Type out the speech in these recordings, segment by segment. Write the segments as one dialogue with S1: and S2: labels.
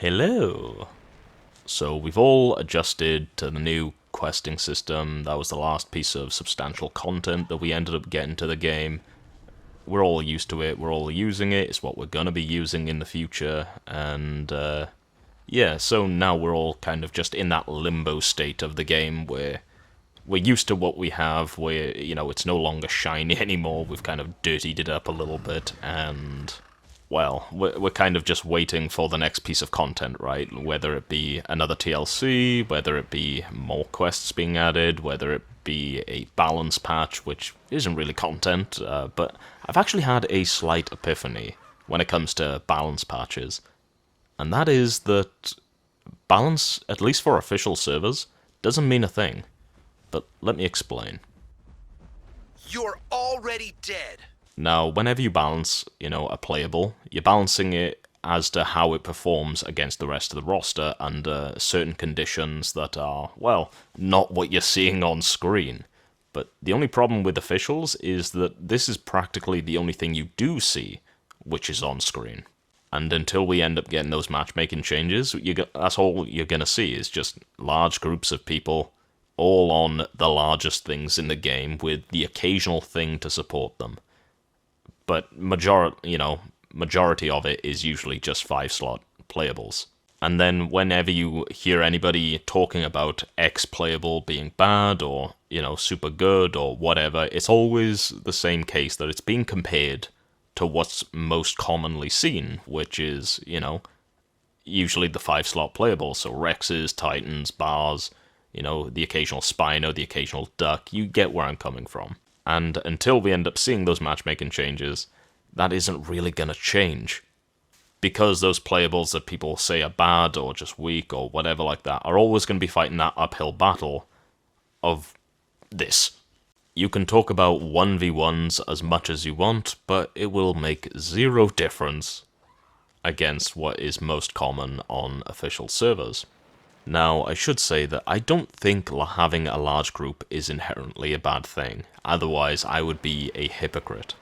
S1: Hello! So we've all adjusted to the new questing system. That was the last piece of substantial content that we ended up getting to the game. We're all used to it, we're all using it, it's what we're gonna be using in the future, and yeah, so now we're all kind of just in that limbo state of the game where we're used to what we have, where, it's no longer shiny anymore, we've kind of dirtied it up a little bit, and well, we're kind of just waiting for the next piece of content, right? Whether it be another TLC, whether it be more quests being added, whether it be a balance patch, which isn't really content, but I've actually had a slight epiphany when it comes to balance patches. And that is that balance, at least for official servers, doesn't mean a thing. But let me explain.
S2: You're already dead.
S1: Now, whenever you balance, a playable, you're balancing it as to how it performs against the rest of the roster under certain conditions that are, well, not what you're seeing on screen. But the only problem with officials is that this is practically the only thing you do see, which is on screen. And until we end up getting those matchmaking changes, that's all you're going to see is just large groups of people all on the largest things in the game with the occasional thing to support them. But majority of it is usually just 5-slot playables. And then whenever you hear anybody talking about X playable being bad or, super good or whatever, it's always the same case that it's being compared to what's most commonly seen, which is, usually the 5-slot playables. So Rexes, Titans, Bars, the occasional Spino, the occasional Duck. You get where I'm coming from. And until we end up seeing those matchmaking changes, that isn't really going to change. Because those playables that people say are bad or just weak or whatever like that are always going to be fighting that uphill battle of this. You can talk about 1v1s as much as you want, but it will make zero difference against what is most common on official servers. Now, I should say that I don't think having a large group is inherently a bad thing, otherwise I would be a hypocrite.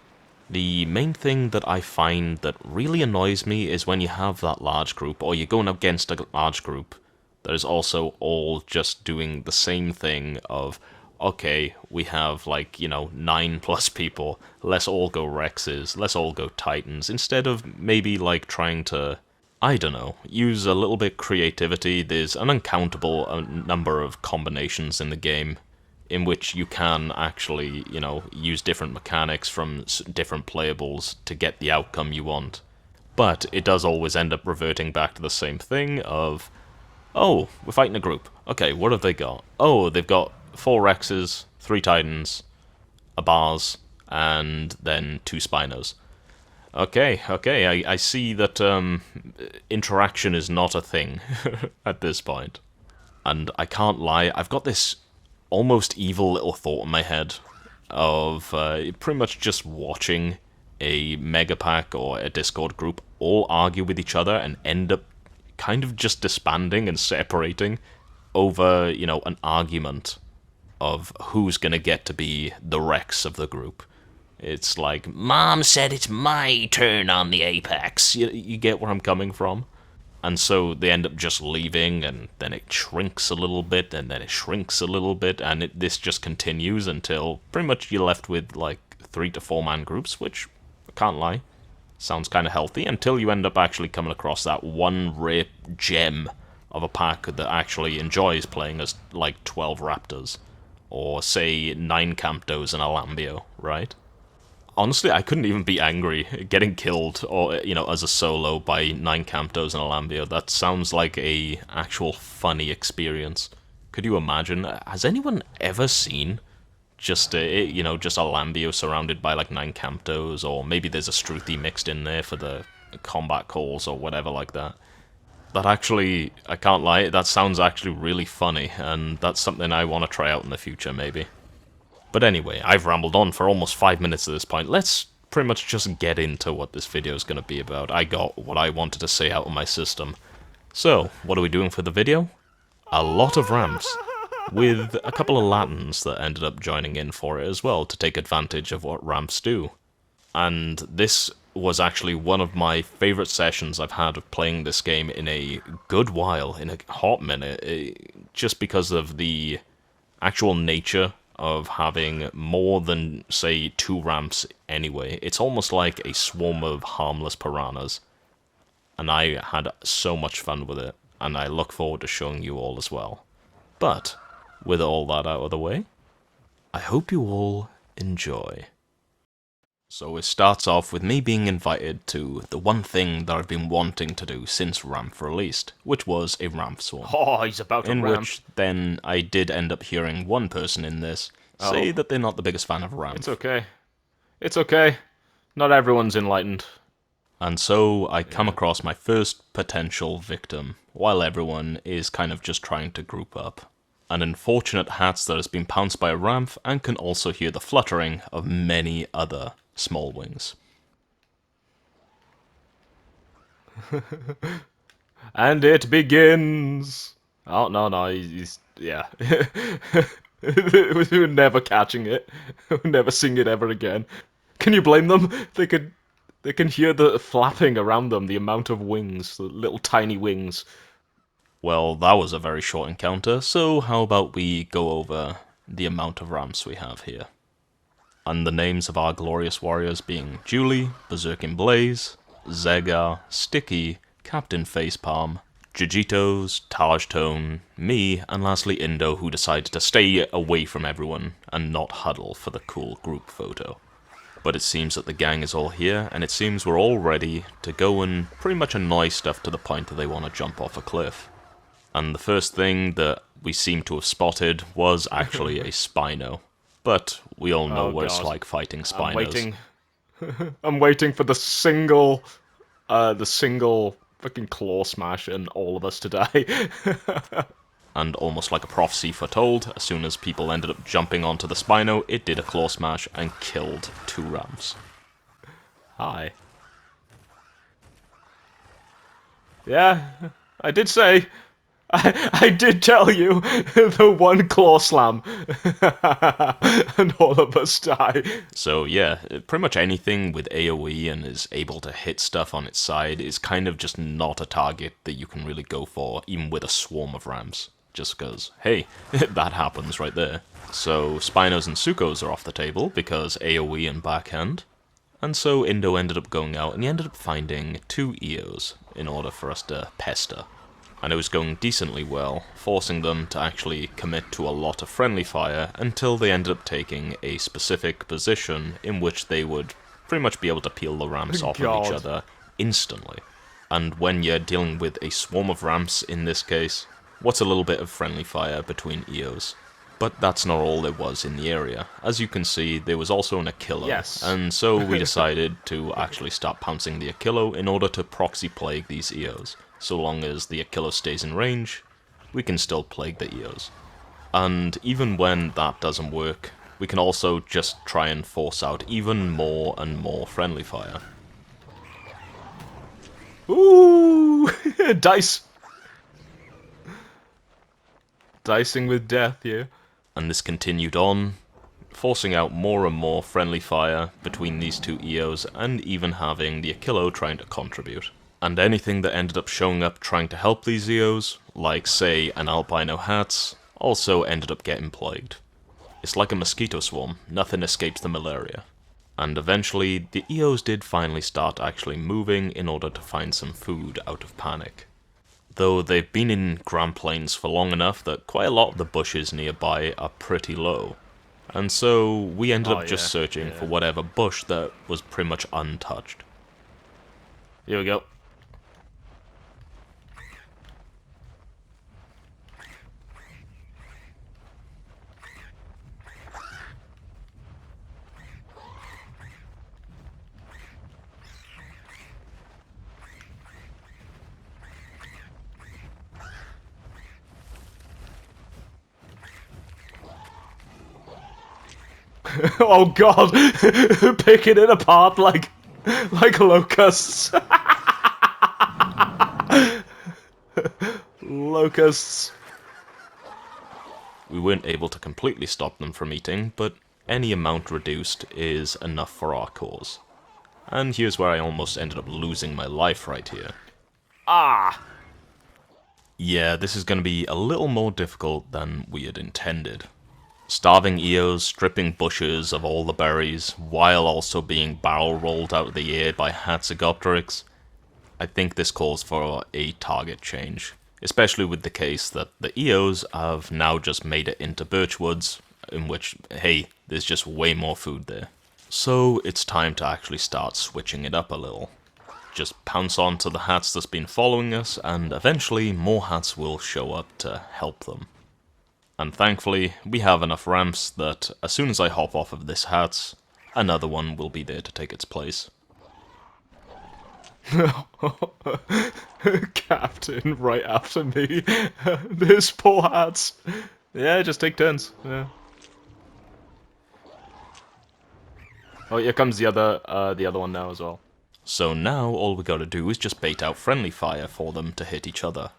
S1: The main thing that I find that really annoys me is when you have that large group, or you're going up against a large group that is also all just doing the same thing of, okay, we have 9+ people, let's all go Rexes, let's all go Titans, instead of maybe trying to, I don't know, use a little bit creativity. There's an uncountable number of combinations in the game in which you can actually, use different mechanics from different playables to get the outcome you want. But it does always end up reverting back to the same thing of, oh, we're fighting a group. Okay, what have they got? Oh, they've got 4 Rexes, 3 Titans, a Bars, and then 2 Spinos. Okay, I see that interaction is not a thing at this point. And I can't lie, I've got this almost evil little thought in my head of pretty much just watching a mega pack or a Discord group all argue with each other and end up kind of just disbanding and separating over, an argument of who's gonna get to be the Rex of the group. It's like, Mom said it's my turn on the Apex. You get where I'm coming from? And so they end up just leaving, and then it shrinks a little bit, and then it shrinks a little bit, and this just continues until pretty much you're left with 3 to 4 man groups, which, I can't lie, sounds kind of healthy, until you end up actually coming across that one rare gem of a pack that actually enjoys playing as 12 Raptors, or say 9 Camptos and a Lambio, right? Honestly, I couldn't even be angry getting killed or as a solo by 9 Camptos and a Lambio. That sounds like a actual funny experience. Could you imagine? Has anyone ever seen just a Lambio surrounded by 9 Camptos, or maybe there's a Struthi mixed in there for the combat calls or whatever like that? That actually, I can't lie, that sounds actually really funny, and that's something I want to try out in the future maybe. But anyway, I've rambled on for almost 5 minutes at this point. Let's pretty much just get into what this video is going to be about. I got what I wanted to say out of my system. So, what are we doing for the video? A lot of Rhamphs, with a couple of Latins that ended up joining in for it as well, to take advantage of what Rhamphs do. And this was actually one of my favorite sessions I've had of playing this game in a good while, in a hot minute, just because of the actual nature of having more than, say, 2 ramps anyway. It's almost like a swarm of harmless piranhas, and I had so much fun with it, and I look forward to showing you all as well. But, with all that out of the way, I hope you all enjoy. So it starts off with me being invited to the one thing that I've been wanting to do since Rhamph released, which was a Rhamph swarm.
S3: Oh, he's about to
S1: In
S3: ramp.
S1: which then I did end up hearing one person in this say that they're not the biggest fan of Rhamph.
S3: It's okay. It's okay. Not everyone's enlightened.
S1: And so I come across my first potential victim, while everyone is kind of just trying to group up. An unfortunate Hats that has been pounced by a Rhamph and can also hear the fluttering of many other small wings.
S3: And it begins. Oh, no, he's yeah. We're never catching it. We're never seeing it ever again. Can you blame them? They can hear the flapping around them, the amount of wings, the little tiny wings.
S1: Well, that was a very short encounter, so how about we go over the amount of ramps we have here. And the names of our glorious warriors being Julie, Berserkin Blaze, Zegar, Sticky, Captain Facepalm, Jijitos, Taj Tone, me, and lastly Indo, who decided to stay away from everyone and not huddle for the cool group photo. But it seems that the gang is all here, and it seems we're all ready to go and pretty much annoy stuff to the point that they want to jump off a cliff. And the first thing that we seem to have spotted was actually a Spino. But we all know what it's like fighting Spinos.
S3: I'm waiting for the single fucking claw smash and all of us to die.
S1: And almost like a prophecy foretold, as soon as people ended up jumping onto the Spino, it did a claw smash and killed 2 Rhamphs.
S3: Hi. Yeah, I did say. I did tell you the one claw slam, and all of us die.
S1: So yeah, pretty much anything with AoE and is able to hit stuff on its side is kind of just not a target that you can really go for, even with a swarm of Rams. Just because, hey, that happens right there. So Spinos and Sukos are off the table because AoE and backhand. And so Indo ended up going out and he ended up finding 2 EOs in order for us to pester. And it was going decently well, forcing them to actually commit to a lot of friendly fire until they ended up taking a specific position in which they would pretty much be able to peel the ramps off of each other instantly. And when you're dealing with a swarm of ramps in this case, what's a little bit of friendly fire between EOs? But that's not all there was in the area. As you can see, there was also an Achillo,
S3: yes.
S1: And so we decided to actually start pouncing the Achillo in order to proxy plague these EOs. So long as the Achillo stays in range, we can still plague the EOs. And even when that doesn't work, we can also just try and force out even more and more friendly fire.
S3: Ooh! Dice! Dicing with death here.
S1: And this continued on, forcing out more and more friendly fire between these 2 EOs, and even having the Achillo trying to contribute. And anything that ended up showing up trying to help these EOs, like say an albino Hats, also ended up getting plagued. It's like a mosquito swarm, nothing escapes the malaria. And eventually, the EOs did finally start actually moving in order to find some food out of panic. Though they've been in Grand Plains for long enough that quite a lot of the bushes nearby are pretty low. And so we ended up just searching for whatever bush that was pretty much untouched.
S3: Here we go. Oh god! Picking it apart like locusts. Locusts.
S1: We weren't able to completely stop them from eating, but any amount reduced is enough for our cause. And here's where I almost ended up losing my life right here.
S3: Ah!
S1: Yeah, this is going to be a little more difficult than we had intended. Starving Eos, stripping bushes of all the berries, while also being barrel-rolled out of the air by Hatzegopteryx. I think this calls for a target change, especially with the case that the Eos have now just made it into Birchwoods, in which, hey, there's just way more food there. So it's time to actually start switching it up a little. Just pounce onto the hats that's been following us, and eventually more hats will show up to help them. And thankfully, we have enough ramps that as soon as I hop off of this hat, another one will be there to take its place.
S3: Captain, right after me. This poor hats. Yeah, just take turns. Yeah. Oh, here comes the other one now as well.
S1: So now all we gotta do is just bait out friendly fire for them to hit each other.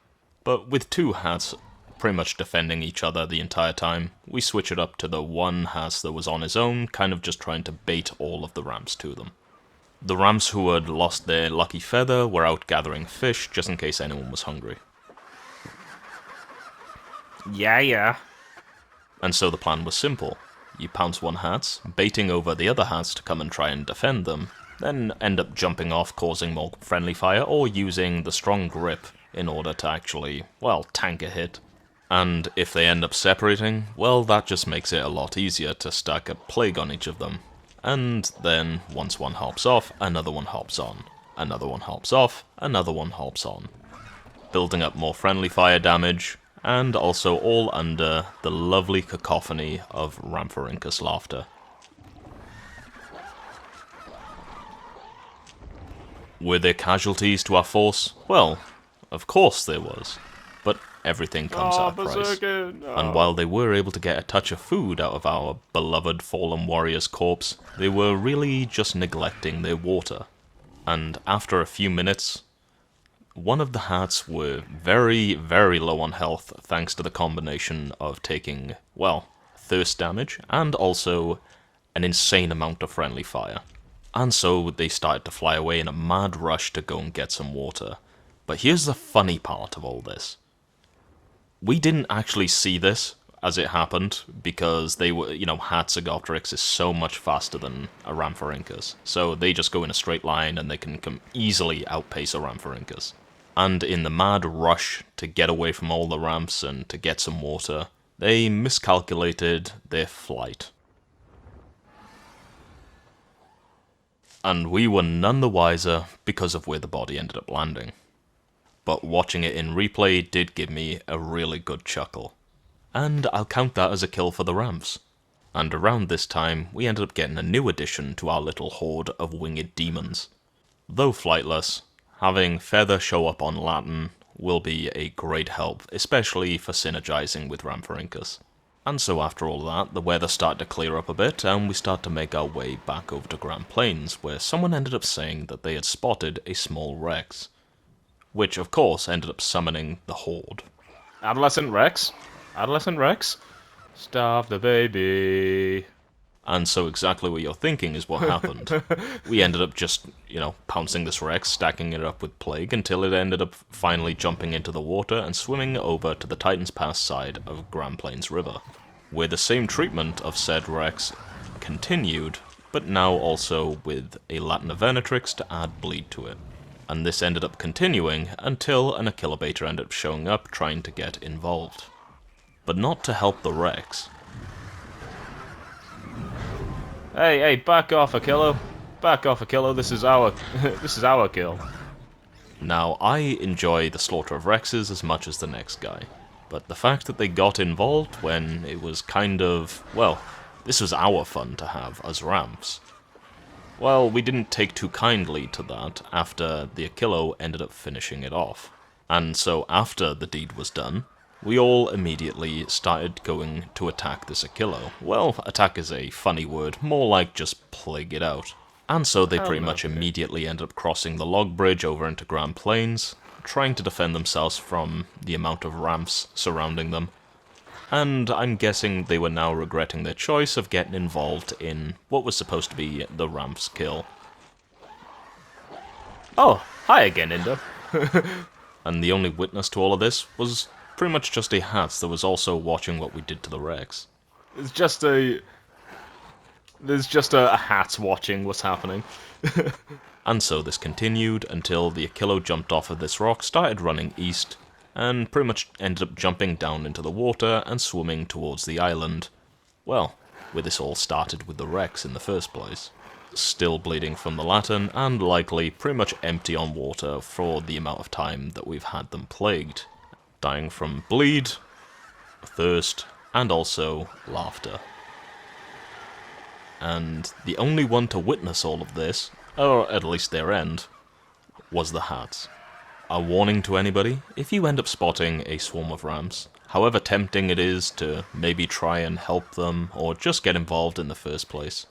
S1: But with two hats pretty much defending each other the entire time, we switch it up to the one hat that was on his own, kind of just trying to bait all of the ramps to them. The ramps who had lost their lucky feather were out gathering fish just in case anyone was hungry.
S3: Yeah.
S1: And so the plan was simple. You pounce one hat, baiting over the other hats to come and try and defend them, then end up jumping off causing more friendly fire or using the strong grip in order to actually, well, tank a hit. And if they end up separating, well, that just makes it a lot easier to stack a plague on each of them. And then, once one hops off, another one hops on. Another one hops off, another one hops on. Building up more friendly fire damage, and also all under the lovely cacophony of Rhamph laughter. Were there casualties to our force? Well, of course there was. But everything comes at a price. And while they were able to get a touch of food out of our beloved fallen warrior's corpse, they were really just neglecting their water. And after a few minutes, one of the hats were very, very low on health thanks to the combination of taking, well, thirst damage and also an insane amount of friendly fire. And so they started to fly away in a mad rush to go and get some water. But here's the funny part of all this. We didn't actually see this as it happened, because they were, Hatzegopteryx is so much faster than a Rhamph. So they just go in a straight line and they can easily outpace a Rhamph. And in the mad rush to get away from all the ramps and to get some water, they miscalculated their flight. And we were none the wiser because of where the body ended up landing. But watching it in replay did give me a really good chuckle. And I'll count that as a kill for the Rhamphs. And around this time, we ended up getting a new addition to our little horde of winged demons. Though flightless, having Feather show up on Latin will be a great help, especially for synergizing with Rhamph. And so after all that, the weather started to clear up a bit, and we start to make our way back over to Grand Plains, where someone ended up saying that they had spotted a small Rex. Which, of course, ended up summoning the Horde.
S3: Adolescent Rex? Starve the baby.
S1: And so exactly what you're thinking is what happened. We ended up just, pouncing this Rex, stacking it up with Plague, until it ended up finally jumping into the water and swimming over to the Titan's Pass side of Grand Plains River, where the same treatment of said Rex continued, but now also with a Latin Venatrix to add bleed to it. And this ended up continuing until an Achillobator ended up showing up trying to get involved. But not to help the Rex.
S3: Hey, back off, Achillo. Back off, Achillo. This is our kill.
S1: Now, I enjoy the slaughter of Rexes as much as the next guy. But the fact that they got involved when it was kind of, this was our fun to have as Rhamphs. Well, we didn't take too kindly to that after the Achillo ended up finishing it off. And so after the deed was done, we all immediately started going to attack this Achillo. Well, attack is a funny word, more like just plague it out. And so they pretty much immediately ended up crossing the log bridge over into Grand Plains, trying to defend themselves from the amount of Rhamphs surrounding them. And I'm guessing they were now regretting their choice of getting involved in what was supposed to be the Rhamph's kill.
S3: Oh, hi again, Indo.
S1: And the only witness to all of this was pretty much just a Hats that was also watching what we did to the Rex.
S3: It's just a... There's just a hat watching what's happening.
S1: And so this continued until the Achillo jumped off of this rock, started running east, and pretty much ended up jumping down into the water and swimming towards the island. Well, where this all started with the Rex in the first place. Still bleeding from the Latin, and likely pretty much empty on water for the amount of time that we've had them plagued. Dying from bleed, thirst, and also laughter. And the only one to witness all of this, or at least their end, was the Hats. A warning to anybody, if you end up spotting a swarm of Rhamphs, however tempting it is to maybe try and help them, or just get involved in the first place,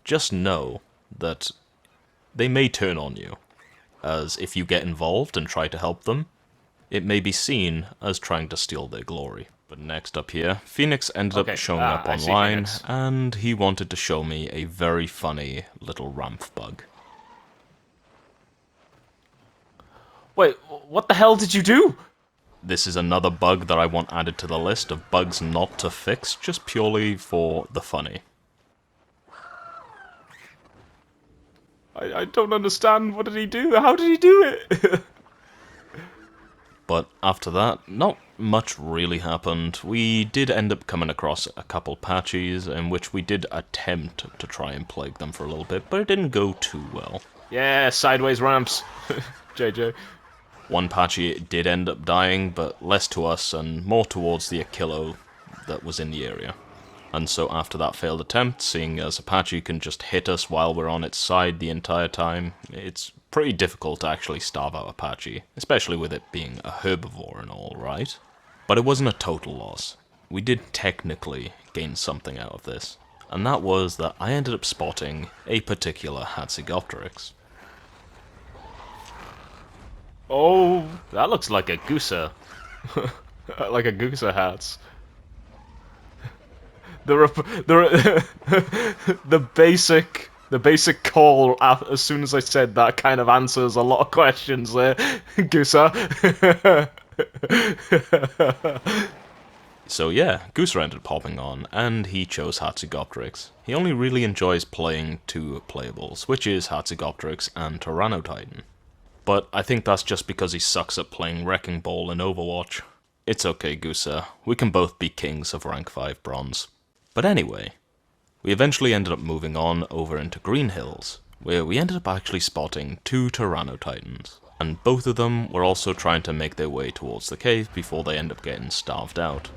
S1: just know that they may turn on you, as if you get involved and try to help them, it may be seen as trying to steal their glory. But next up here, Phoenix ended up showing up
S3: I see
S1: online,
S3: Phoenix.
S1: and he wanted to show me a very funny little Rhamph bug.
S3: Wait, what the hell did you do?
S1: This is another bug that I want added to the list of bugs not to fix, just purely for the funny.
S3: I don't understand. What did he do? How did he do it?
S1: But after that, not much really happened. We did end up coming across a couple patches in which we did attempt to try and plague them for a little bit, but it didn't go too well.
S3: Yeah, sideways ramps. JJ.
S1: One patchy did end up dying, but less to us and more towards the Achillo that was in the area. And so after that failed attempt, seeing as Apache can just hit us while we're on its side the entire time, it's pretty difficult to actually starve out Apache, especially with it being a herbivore and all, right? But it wasn't a total loss. We did technically gain something out of this, and that was that I ended up spotting a particular Hatzegopteryx.
S3: Oh, that looks like a Goosa. Like a Goosa hat. The basic call as soon as I said that kind of answers a lot of questions there, Goosa.
S1: So yeah, Gooser ended up popping on, and he chose Hatzegopteryx. He only really enjoys playing two playables, which is Hatzegopteryx and Tyrannotitan. But I think that's just because he sucks at playing Wrecking Ball in Overwatch. It's okay, Gooser, we can both be kings of rank 5 bronze. But anyway, we eventually ended up moving on over into Green Hills, where we ended up actually spotting two Tyrannotitans, and both of them were also trying to make their way towards the cave before they end up getting starved out.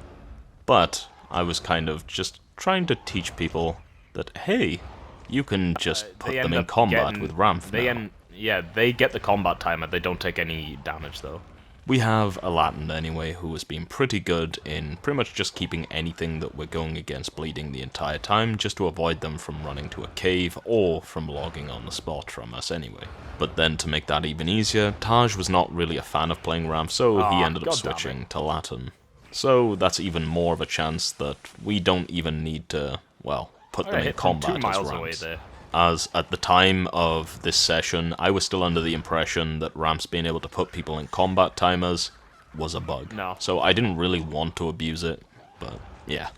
S1: But I was kind of just trying to teach people that, hey, you can just put them in combat with Rhamph now.
S3: Yeah, they get the combat timer, they don't take any damage though.
S1: We have a Latin anyway who has been pretty good in pretty much just keeping anything that we're going against bleeding the entire time, just to avoid them from running to a cave or from logging on the spot from us anyway. But then to make that even easier, Taj was not really a fan of playing Rhamph, so he ended up switching to Latin. So that's even more of a chance that we don't even need to, well, put them in combat as Rhamphs. As at the time of this session, I was still under the impression that Rhamphs being able to put people in combat timers was a bug.
S3: No.
S1: So I didn't really want to abuse it, but yeah.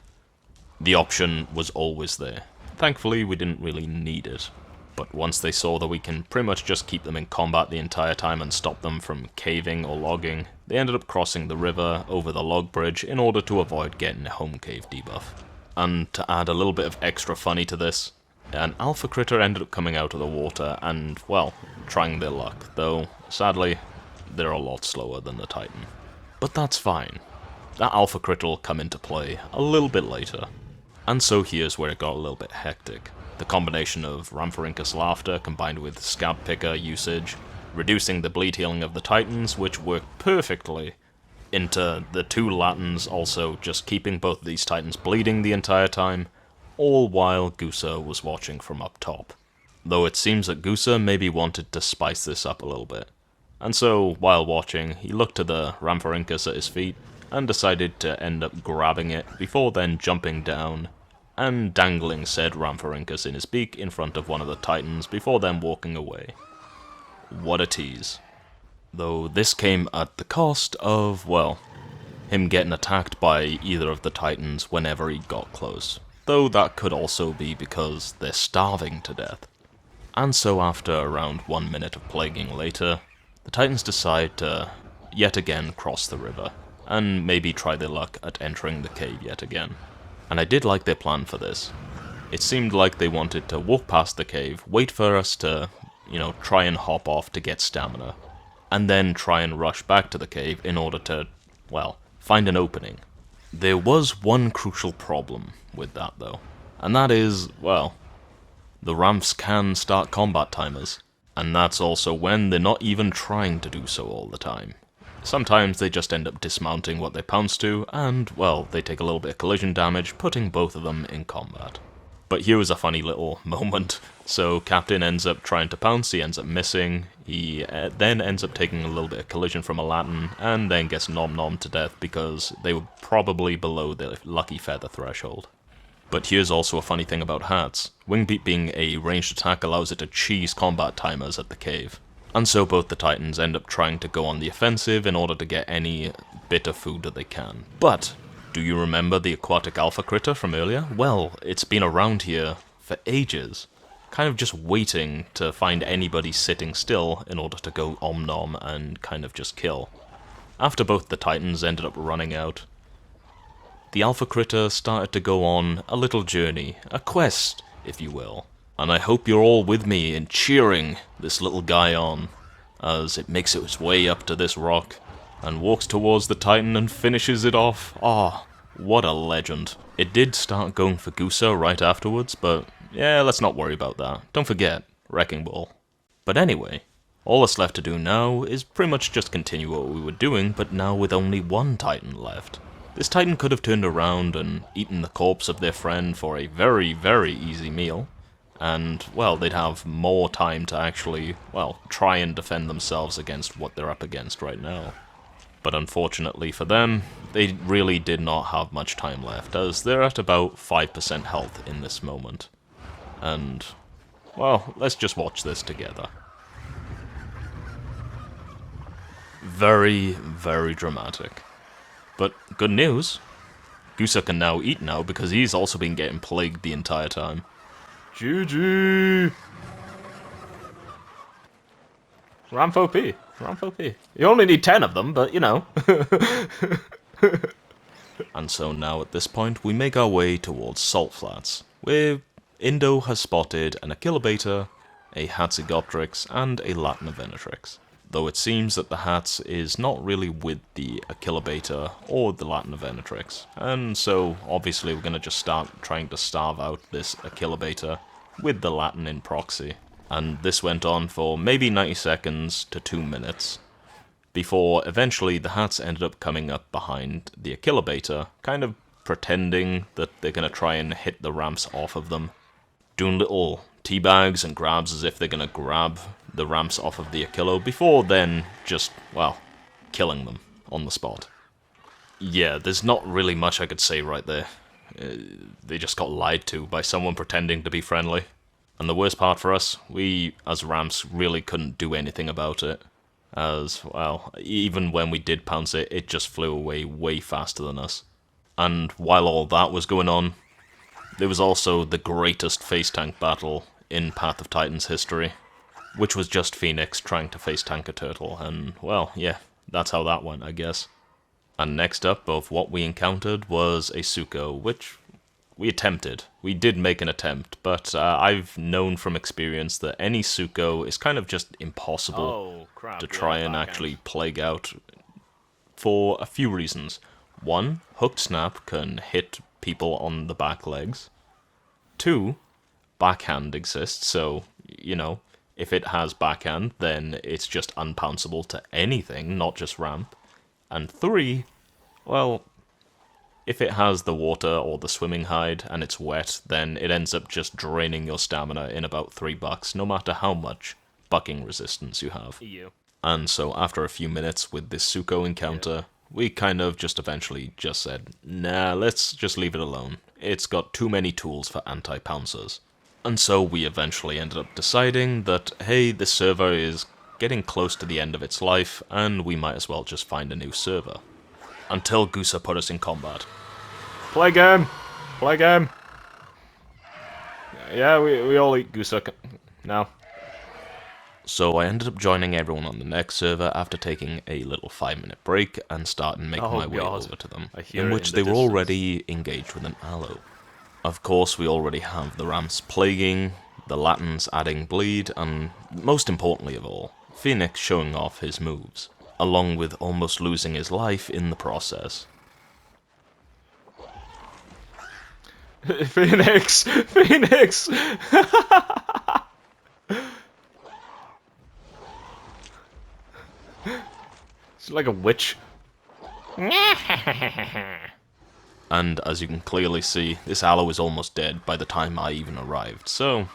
S1: The option was always there. Thankfully, we didn't really need it. But once they saw that we can pretty much just keep them in combat the entire time and stop them from caving or logging, they ended up crossing the river over the log bridge in order to avoid getting a home cave debuff. And to add a little bit of extra funny to this, an alpha critter ended up coming out of the water and, well, trying their luck, though, sadly, they're a lot slower than the Titan. But that's fine. That alpha critter will come into play a little bit later. And so here's where it got a little bit hectic. The combination of Rhamphorinchus Laughter combined with Scab Picker usage, reducing the bleed healing of the Titans, which worked perfectly, into the two Latins also just keeping both of these Titans bleeding the entire time, all while Goosa was watching from up top. Though it seems that Goosa maybe wanted to spice this up a little bit. And so, while watching, he looked to the Rhamphorinchus at his feet, and decided to end up grabbing it, before then jumping down, and dangling said Rhamphorinchus in his beak in front of one of the Titans, before then walking away. what a tease. Though this came at the cost of, well, him getting attacked by either of the Titans whenever he got close. Though that could also be because they're starving to death. And so after around 1 minute of plaguing later, the Titans decide to yet again cross the river, and maybe try their luck at entering the cave yet again. And I did like their plan for this. It seemed like they wanted to walk past the cave, wait for us to, try and hop off to get stamina, and then try and rush back to the cave in order to, well, find an opening. There was one crucial problem with that though, and that is, well, the Rhamphs can start combat timers, and that's also when they're not even trying to do so all the time. Sometimes they just end up dismounting what they pounce to, and, well, they take a little bit of collision damage, putting both of them in combat. But here was a funny little moment. So Captain ends up trying to pounce, he ends up missing, he then ends up taking a little bit of collision from a Latin, and then gets nom-nommed to death because they were probably below the lucky feather threshold. But here's also a funny thing about hats. Wingbeat being a ranged attack allows it to cheese combat timers at the cave. And so both the Titans end up trying to go on the offensive in order to get any bit of food that they can. But, do you remember the aquatic alpha critter from earlier? Well, it's been around here for ages. Kind of just waiting to find anybody sitting still in order to go om-nom and kind of just kill. After both the Titans ended up running out, the alpha critter started to go on a little journey, a quest, if you will. And I hope you're all with me in cheering this little guy on, as it makes its way up to this rock, and walks towards the Titan and finishes it off. Ah, what a legend. It did start going for Gusa right afterwards, but yeah, let's not worry about that. Don't forget, Wrecking Ball. But anyway, all that's left to do now is pretty much just continue what we were doing, but now with only one Titan left. This Titan could have turned around and eaten the corpse of their friend for a very, very easy meal. And, well, they'd have more time to actually, well, try and defend themselves against what they're up against right now. But unfortunately for them, they really did not have much time left, as they're at about 5% health in this moment. And, well, let's just watch this together. Very, very dramatic. But good news, Gusa can now eat now because he's also been getting plagued the entire time.
S3: GG! Rhamph OP. Rhamph OP. You only need 10 of them, but you know.
S1: And so now at this point, we make our way towards Salt Flats, where Indo has spotted an Achillobeta, a Hatzigoptrix, and a Latna Venatrix. Though it seems that the Hats is not really with the Achillobeta or the Latna Venatrix. And so, obviously, we're going to just start trying to starve out this Achillobeta with the Latin in proxy. And this went on for maybe 90 seconds to 2 minutes, before eventually the Hats ended up coming up behind the Achillobeta, kind of pretending that they're going to try and hit the Rhamphs off of them, doing little teabags and grabs as if they're going to grab the Rhamphs off of the Achillo, before then just, well, killing them on the spot. Yeah, there's not really much I could say right there. They just got lied to by someone pretending to be friendly. And the worst part for us, we, as Rhamphs, really couldn't do anything about it. As, well, even when we did pounce it, it just flew away way faster than us. And while all that was going on, there was also the greatest face tank battle in Path of Titans history, which was just Phoenix trying to face tank a turtle, and, well, yeah, that's how that went, I guess. And next up of what we encountered was a Suko, which we attempted. We did make an attempt, but I've known from experience that any Suko is kind of just impossible to try and actually plague out for a few reasons. One, Hooked Snap can hit people on the back legs. Two, backhand exists, so, you know, if it has backhand, then it's just unpounceable to anything, not just Rhamph. And three, well, if it has the water or the swimming hide and it's wet, then it ends up just draining your stamina in about $3, no matter how much bucking resistance you have. And so after a few minutes with this Suko encounter, we kind of just eventually just said, nah, let's just leave it alone. It's got too many tools for anti-pouncers. And so we eventually ended up deciding that, hey, this server is getting close to the end of its life, and we might as well just find a new server. Until Gusa put us in combat.
S3: Play game! Play game! Yeah, we all eat Gusa now.
S1: So I ended up joining everyone on the next server after taking a little 5-minute break and starting making my way over to them, in which they were already engaged with an aloe. Of course, we already have the Rhamphs plaguing, the Latins adding bleed, and most importantly of all, Phoenix showing off his moves, along with almost losing his life in the process.
S3: Phoenix! Phoenix! It's like a witch.
S1: And as you can clearly see, this aloe is almost dead by the time I even arrived, so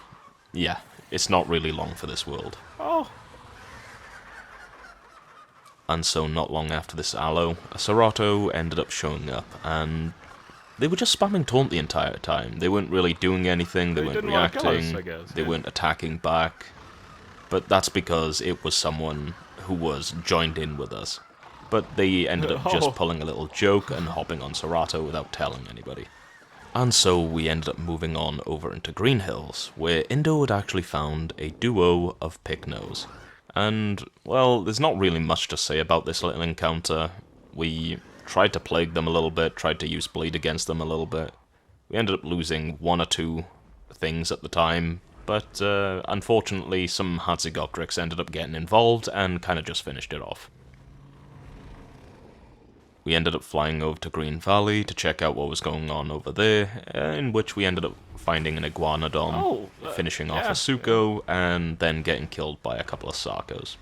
S1: yeah, it's not really long for this world.
S3: Oh.
S1: And so not long after this aloe, a Serato ended up showing up, and they were just spamming taunt the entire time. They weren't really doing anything, they weren't reacting, they weren't attacking back. But that's because it was someone who was joined in with us. But they ended up just pulling a little joke and hopping on Serato without telling anybody. And so we ended up moving on over into Green Hills, where Indo had actually found a duo of Pycnos. And, well, there's not really much to say about this little encounter. We tried to plague them a little bit, tried to use bleed against them a little bit. We ended up losing 1 or 2 things at the time, but unfortunately some Hatzigoptrix ended up getting involved and kind of just finished it off. We ended up flying over to Green Valley to check out what was going on over there, in which we ended up finding an Iguanodon, finishing off a Suko, and then getting killed by a couple of Sarkos.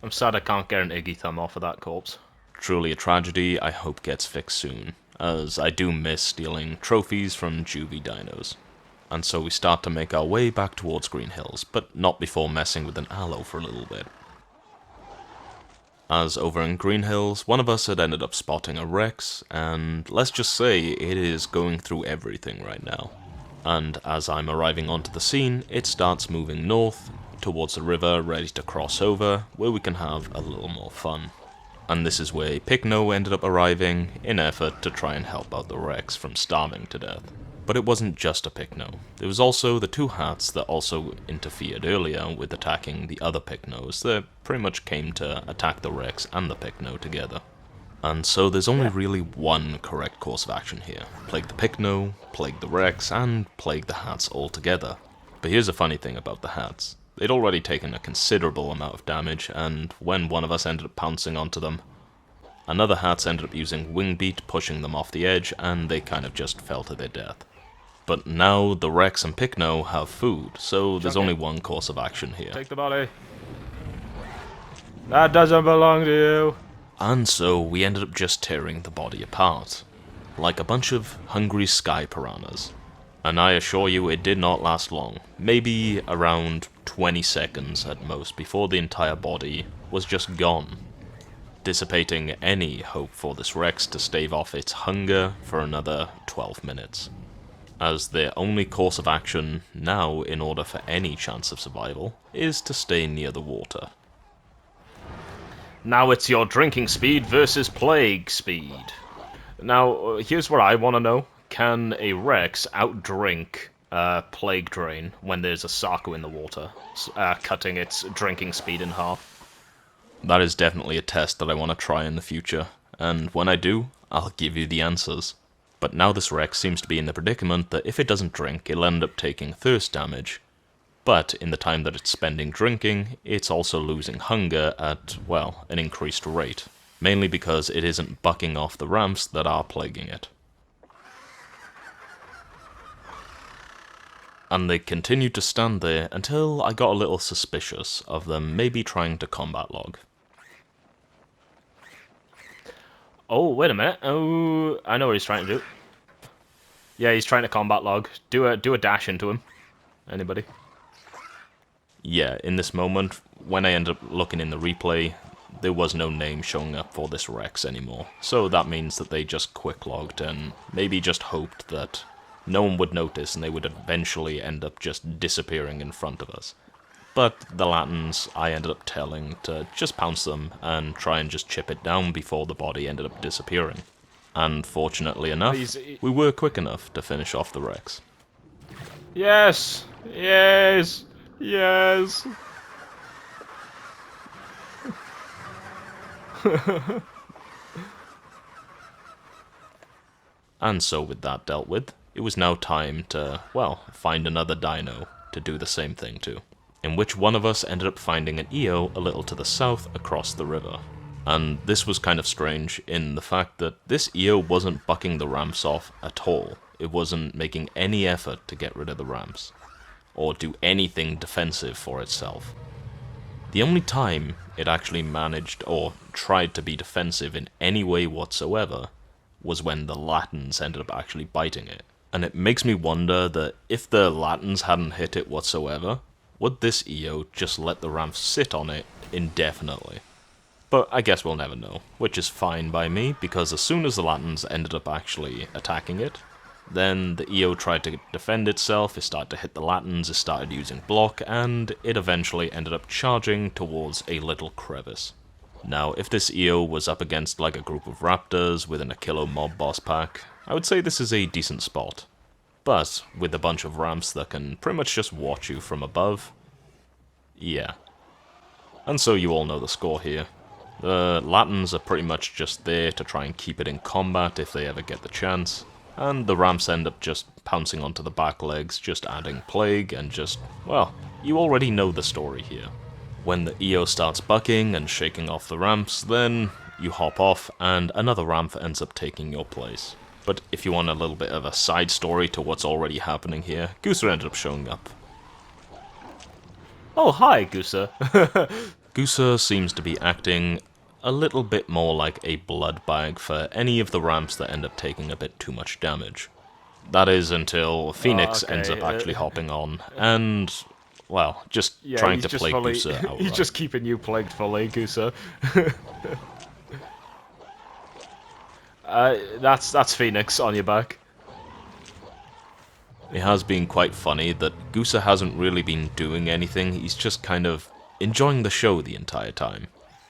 S3: I'm sad I can't get an Iggy thumb off of that corpse.
S1: Truly a tragedy I hope gets fixed soon, as I do miss stealing trophies from juvie dinos. And so we start to make our way back towards Green Hills, but not before messing with an aloe for a little bit. As over in Green Hills, one of us had ended up spotting a Rex, and let's just say it is going through everything right now. And as I'm arriving onto the scene, it starts moving north, towards the river, ready to cross over, where we can have a little more fun. And this is where Pycno ended up arriving, in effort to try and help out the Rex from starving to death. But it wasn't just a Pycno. There was also the 2 hats that also interfered earlier with attacking the other Pycnos that pretty much came to attack the Rex and the Pycno together. And so there's only really one correct course of action here. Plague the Pycno, plague the Rex, and plague the hats all together. But here's a funny thing about the hats. They'd already taken a considerable amount of damage, and when one of us ended up pouncing onto them, another hats ended up using Wing Beat, pushing them off the edge, and they kind of just fell to their death. But now the Rex and Pycno have food, so there's only one course of action here.
S3: Take the body. That doesn't belong to you.
S1: And so we ended up just tearing the body apart, like a bunch of hungry sky piranhas. And I assure you it did not last long, maybe around 20 seconds at most before the entire body was just gone, dissipating any hope for this Rex to stave off its hunger for another 12 minutes. As their only course of action now, in order for any chance of survival, is to stay near the water.
S3: Now it's your drinking speed versus plague speed. Now, here's what I want to know. Can a Rex outdrink Plague Drain when there's a Sarko in the water, cutting its drinking speed in half?
S1: That is definitely a test that I want to try in the future, and when I do, I'll give you the answers. But now this Rex seems to be in the predicament that if it doesn't drink, it'll end up taking thirst damage. But in the time that it's spending drinking, it's also losing hunger at, well, an increased rate. Mainly because it isn't bucking off the Rhamphs that are plaguing it. And they continued to stand there until I got a little suspicious of them maybe trying to combat log.
S3: Oh, wait a minute. Oh, I know what he's trying to do. Yeah, he's trying to combat log. Do a dash into him. Anybody?
S1: Yeah, in this moment, when I ended up looking in the replay, there was no name showing up for this Rex anymore. So that means that they just quick-logged and maybe just hoped that no one would notice and they would eventually end up just disappearing in front of us. But the Latins, I ended up telling to just pounce them and try and just chip it down before the body ended up disappearing. And fortunately enough, we were quick enough to finish off the Rex.
S3: Yes! Yes! Yes!
S1: And so with that dealt with, it was now time to, well, find another dino to do the same thing to. In which one of us ended up finding an EO a little to the south across the river. And this was kind of strange in the fact that this EO wasn't bucking the Rhamphs off at all. It wasn't making any effort to get rid of the Rhamphs, or do anything defensive for itself. The only time it actually managed or tried to be defensive in any way whatsoever was when the Latins ended up actually biting it. And it makes me wonder that if the Latins hadn't hit it whatsoever, would this EO just let the Rhamph sit on it indefinitely? But I guess we'll never know, which is fine by me, because as soon as the Latins ended up actually attacking it, then the EO tried to defend itself, it started to hit the Latins, it started using block, and it eventually ended up charging towards a little crevice. Now, if this EO was up against like a group of raptors within a kilo mob boss pack, I would say this is a decent spot. But with a bunch of Rhamphs that can pretty much just watch you from above, yeah. And so you all know the score here. The Latins are pretty much just there to try and keep it in combat if they ever get the chance, and the Rhamphs end up just pouncing onto the back legs, just adding plague, and just, well, you already know the story here. When the EO starts bucking and shaking off the Rhamphs, then you hop off, and another Rhamph ends up taking your place. But if you want a little bit of a side story to what's already happening here, Gooser ended up showing up.
S3: Oh, hi, Gooser.
S1: Gooser seems to be acting a little bit more like a blood bag for any of the Rhamphs that end up taking a bit too much damage. That is until Phoenix ends up actually hopping on, and, well, just trying to plague Gooser outright.
S3: He's just keeping you plagued fully, Gooser. That's Phoenix on your back.
S1: It has been quite funny that Gooser hasn't really been doing anything, he's just kind of enjoying the show the entire time.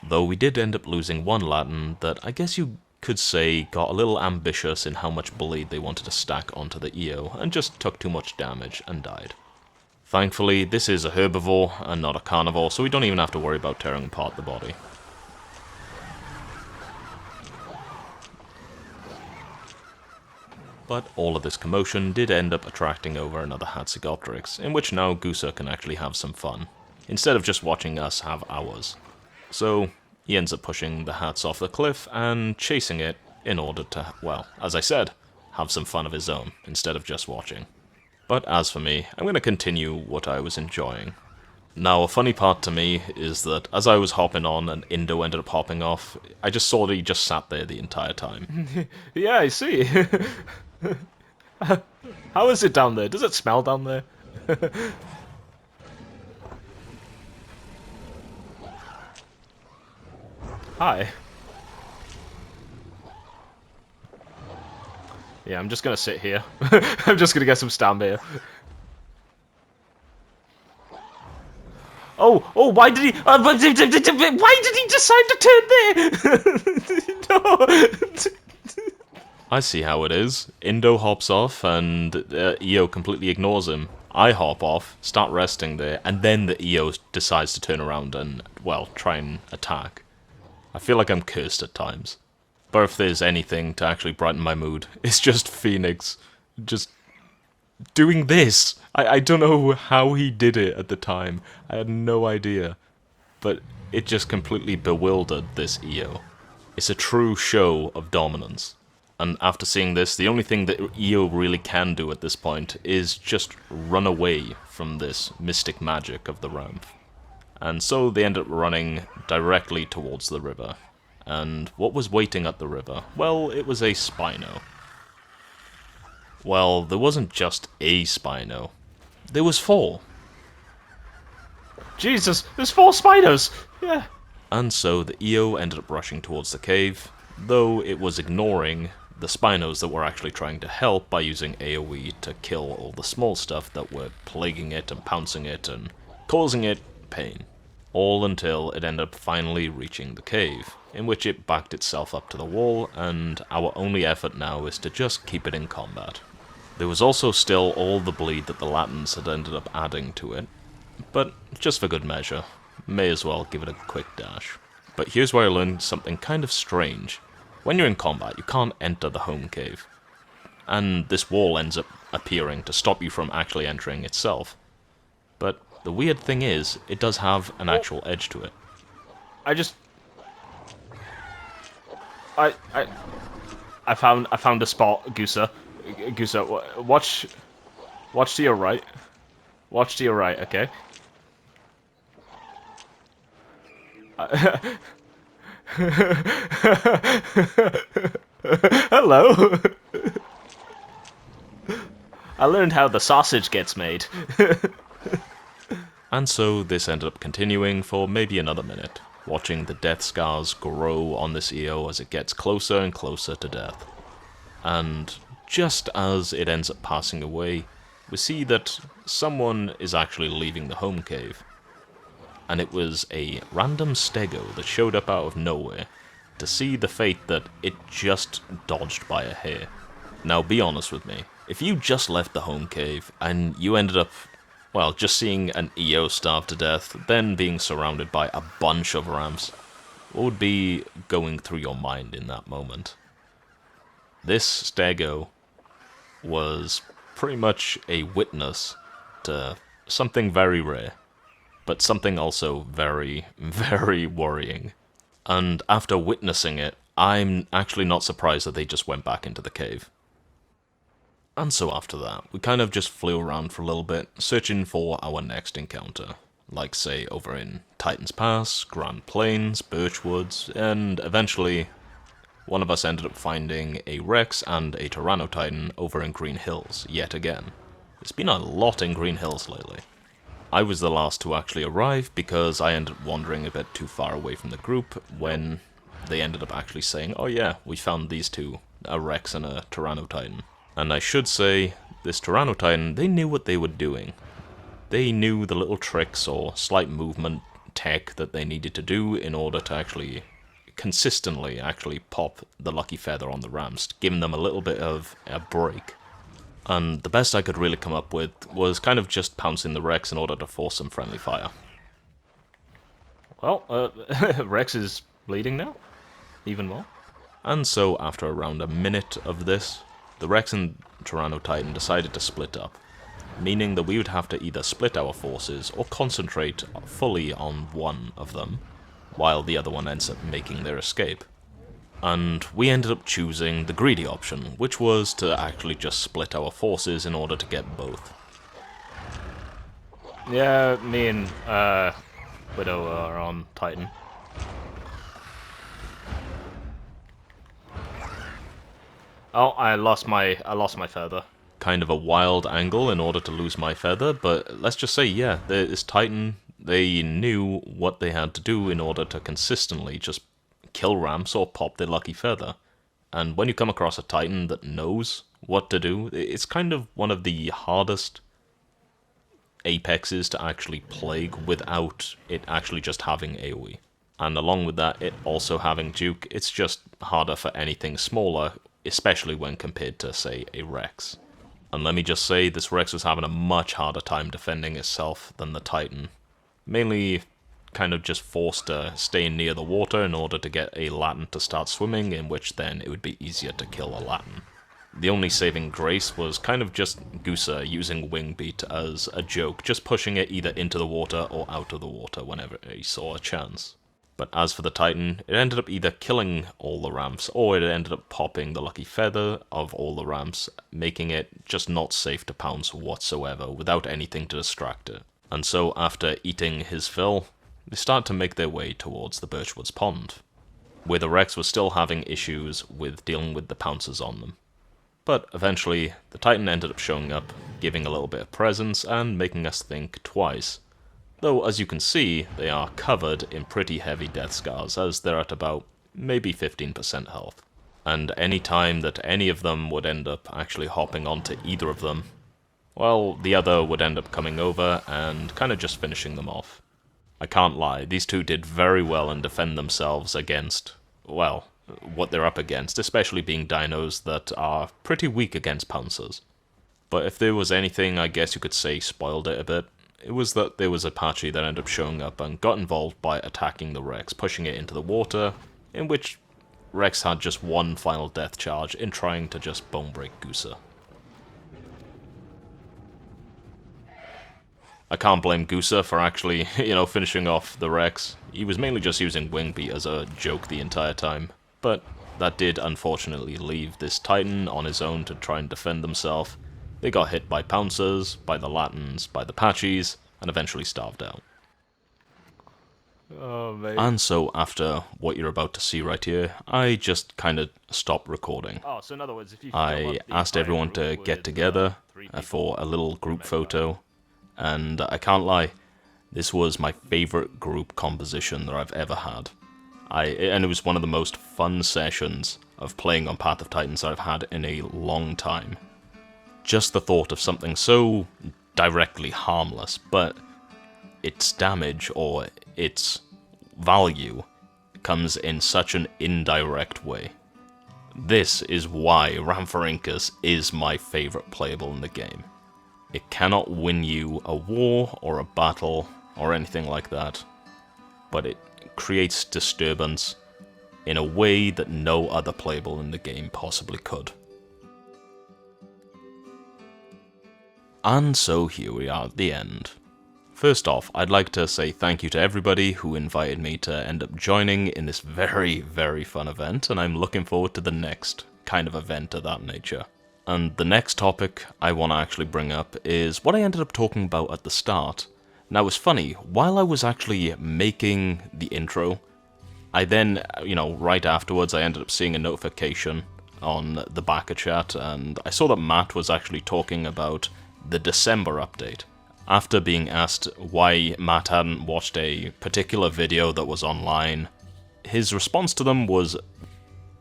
S1: Though we did end up losing one Latin that I guess you could say got a little ambitious in how much bleed they wanted to stack onto the EO and just took too much damage and died. Thankfully, this is a herbivore and not a carnivore, so we don't even have to worry about tearing apart the body. But all of this commotion did end up attracting over another Hatzegopteryx, in which now Gooser can actually have some fun, instead of just watching us have ours. So he ends up pushing the hats off the cliff and chasing it in order to, well, as I said, have some fun of his own, instead of just watching. But as for me, I'm going to continue what I was enjoying. Now, a funny part to me is that as I was hopping on and Indo ended up hopping off, I just saw that he just sat there the entire time.
S3: Yeah, I see. How is it down there? Does it smell down there? Hi. Yeah, I'm just gonna sit here. I'm just gonna get some stamina. Oh, why did he... why did he decide to turn there? No.
S1: I see how it is. Indo hops off and EO completely ignores him. I hop off, start resting there, and then the EO decides to turn around and, well, try and attack. I feel like I'm cursed at times. But if there's anything to actually brighten my mood, it's just Phoenix just doing this. I don't know how he did it at the time. I had no idea. But it just completely bewildered this EO. It's a true show of dominance. And after seeing this, the only thing that EO really can do at this point is just run away from this mystic magic of the Rhamph. And so they end up running directly towards the river. And what was waiting at the river? Well, it was a Spino. Well, there wasn't just a Spino. There was 4.
S3: Jesus, there's 4 spiders! Yeah.
S1: And so the EO ended up rushing towards the cave, though it was ignoring the Spinos that were actually trying to help by using AoE to kill all the small stuff that were plaguing it and pouncing it and causing it pain. All until it ended up finally reaching the cave, in which it backed itself up to the wall, and our only effort now is to just keep it in combat. There was also still all the bleed that the Latins had ended up adding to it, but just for good measure, may as well give it a quick dash. But here's where I learned something kind of strange. When you're in combat, you can't enter the home cave, and this wall ends up appearing to stop you from actually entering itself. But the weird thing is, it does have an actual edge to it.
S3: I found a spot, Gusa. Gusa, watch to your right. Watch to your right, okay? Hello. I learned how the sausage gets made.
S1: And so this ended up continuing for maybe another minute, watching the death scars grow on this EO as it gets closer and closer to death. And just as it ends up passing away, we see that someone is actually leaving the home cave. And it was a random stego that showed up out of nowhere to see the fate that it just dodged by a hair. Now be honest with me, if you just left the home cave and you ended up, well, just seeing an EO starve to death, then being surrounded by a bunch of Rhamphs, what would be going through your mind in that moment? This stego was pretty much a witness to something very rare, but something also very, very worrying. And after witnessing it, I'm actually not surprised that they just went back into the cave. And so after that, we kind of just flew around for a little bit, searching for our next encounter. Like, say, over in Titan's Pass, Grand Plains, Birchwoods, and eventually one of us ended up finding a Rex and a Tyrannotitan over in Green Hills, yet again. There's been a lot in Green Hills lately. I was the last to actually arrive because I ended up wandering a bit too far away from the group when they ended up actually saying, oh yeah, we found these two, a Rex and a Tyrannotitan. And I should say, this Tyrannotitan, they knew what they were doing. They knew the little tricks or slight movement tech that they needed to do in order to actually consistently pop the lucky feather on the Rhamphs, giving them a little bit of a break. And the best I could really come up with was kind of just pouncing the Rex in order to force some friendly fire.
S3: Well, Rex is bleeding now, even more.
S1: And so after around a minute of this, the Rex and Tyrannotitan decided to split up, meaning that we would have to either split our forces or concentrate fully on one of them, while the other one ends up making their escape. And we ended up choosing the greedy option, which was to actually just split our forces in order to get both.
S3: Yeah, me and Widow are on Titan. Oh, I lost my feather.
S1: Kind of a wild angle in order to lose my feather, but let's just say, yeah, this Titan, they knew what they had to do in order to consistently just kill Rhamphs or pop their lucky feather. And when you come across a Titan that knows what to do, it's kind of one of the hardest apexes to actually plague without it actually just having AoE. And along with that, it also having Juke, it's just harder for anything smaller, especially when compared to, say, a Rex. And let me just say, this Rex was having a much harder time defending itself than the Titan. Mainly kind of just forced to stay near the water in order to get a Latin to start swimming, in which then it would be easier to kill a Latin. The only saving grace was kind of just Gusa using Wing Beat as a joke, just pushing it either into the water or out of the water whenever he saw a chance. But as for the Titan, it ended up either killing all the Rhamphs, or it ended up popping the lucky feather of all the Rhamphs, making it just not safe to pounce whatsoever, without anything to distract it. And so, after eating his fill, they start to make their way towards the Birchwoods Pond, where the Rex was still having issues with dealing with the pouncers on them. But eventually, the Titan ended up showing up, giving a little bit of presence, and making us think twice. Though, as you can see, they are covered in pretty heavy death scars, as they're at about maybe 15% health. And any time that any of them would end up actually hopping onto either of them, well, the other would end up coming over and kind of just finishing them off. I can't lie, these two did very well and defend themselves against, well, what they're up against, especially being dinos that are pretty weak against pouncers. But if there was anything I guess you could say spoiled it a bit, it was that there was a Apache that ended up showing up and got involved by attacking the Rex, pushing it into the water, in which Rex had just one final death charge in trying to just bone break Goosa. I can't blame Goosa for actually, finishing off the Rex. He was mainly just using Wing Beat as a joke the entire time. But that did unfortunately leave this Titan on his own to try and defend himself. They got hit by Pouncers, by the Latins, by the Apaches, and eventually starved out.
S3: Oh, mate.
S1: And so, after what you're about to see right here, I just kind of stopped recording.
S3: Oh, so in other words, if you
S1: I asked everyone to get together for a little group photo, and I can't lie, this was my favorite group composition that I've ever had. And it was one of the most fun sessions of playing on Path of Titans I've had in a long time. Just the thought of something so directly harmless, but its damage or its value comes in such an indirect way. This is why Rhamph is my favorite playable in the game. It cannot win you a war or a battle or anything like that, but it creates disturbance in a way that no other playable in the game possibly could. And so here we are at the end. First off, I'd like to say thank you to everybody who invited me to end up joining in this very, very fun event, and I'm looking forward to the next kind of event of that nature. And the next topic I want to actually bring up is what I ended up talking about at the start. Now, it's funny, while I was actually making the intro, I then, right afterwards, I ended up seeing a notification on the backer chat, and I saw that Matt was actually talking about the December update. After being asked why Matt hadn't watched a particular video that was online, his response to them was,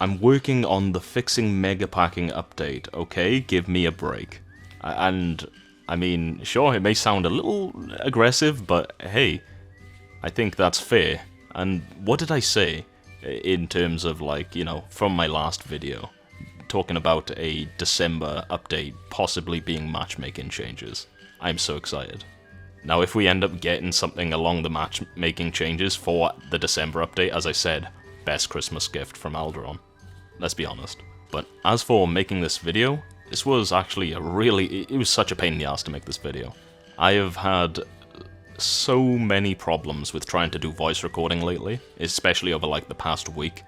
S1: "I'm working on the fixing mega packing update, okay? Give me a break." And, I mean, sure, it may sound a little aggressive, but hey, I think that's fair. And what did I say in terms of, from my last video, talking about a December update possibly being matchmaking changes? I'm so excited. Now, if we end up getting something along the matchmaking changes for the December update, as I said, best Christmas gift from Alderaan. Let's be honest. But as for making this video, this was actually it was such a pain in the ass to make this video. I have had so many problems with trying to do voice recording lately, especially over the past week,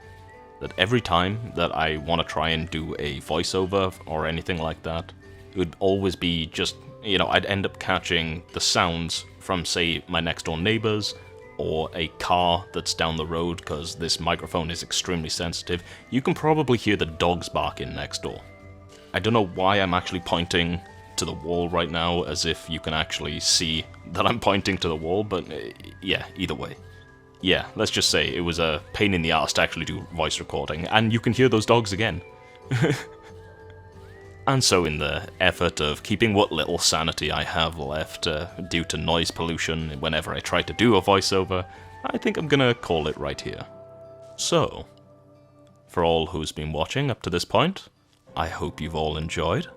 S1: that every time that I want to try and do a voiceover or anything like that, it would always be just, I'd end up catching the sounds from, say, my next door neighbors, or a car that's down the road, because this microphone is extremely sensitive. You can probably hear the dogs barking next door. I don't know why I'm actually pointing to the wall right now, as if you can actually see that I'm pointing to the wall, but yeah, either way. Yeah, let's just say it was a pain in the ass to actually do voice recording, and you can hear those dogs again. And so in the effort of keeping what little sanity I have left due to noise pollution whenever I try to do a voiceover, I think I'm gonna call it right here. So, for all who's been watching up to this point, I hope you've all enjoyed,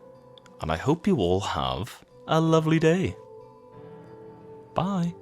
S1: and I hope you all have a lovely day. Bye.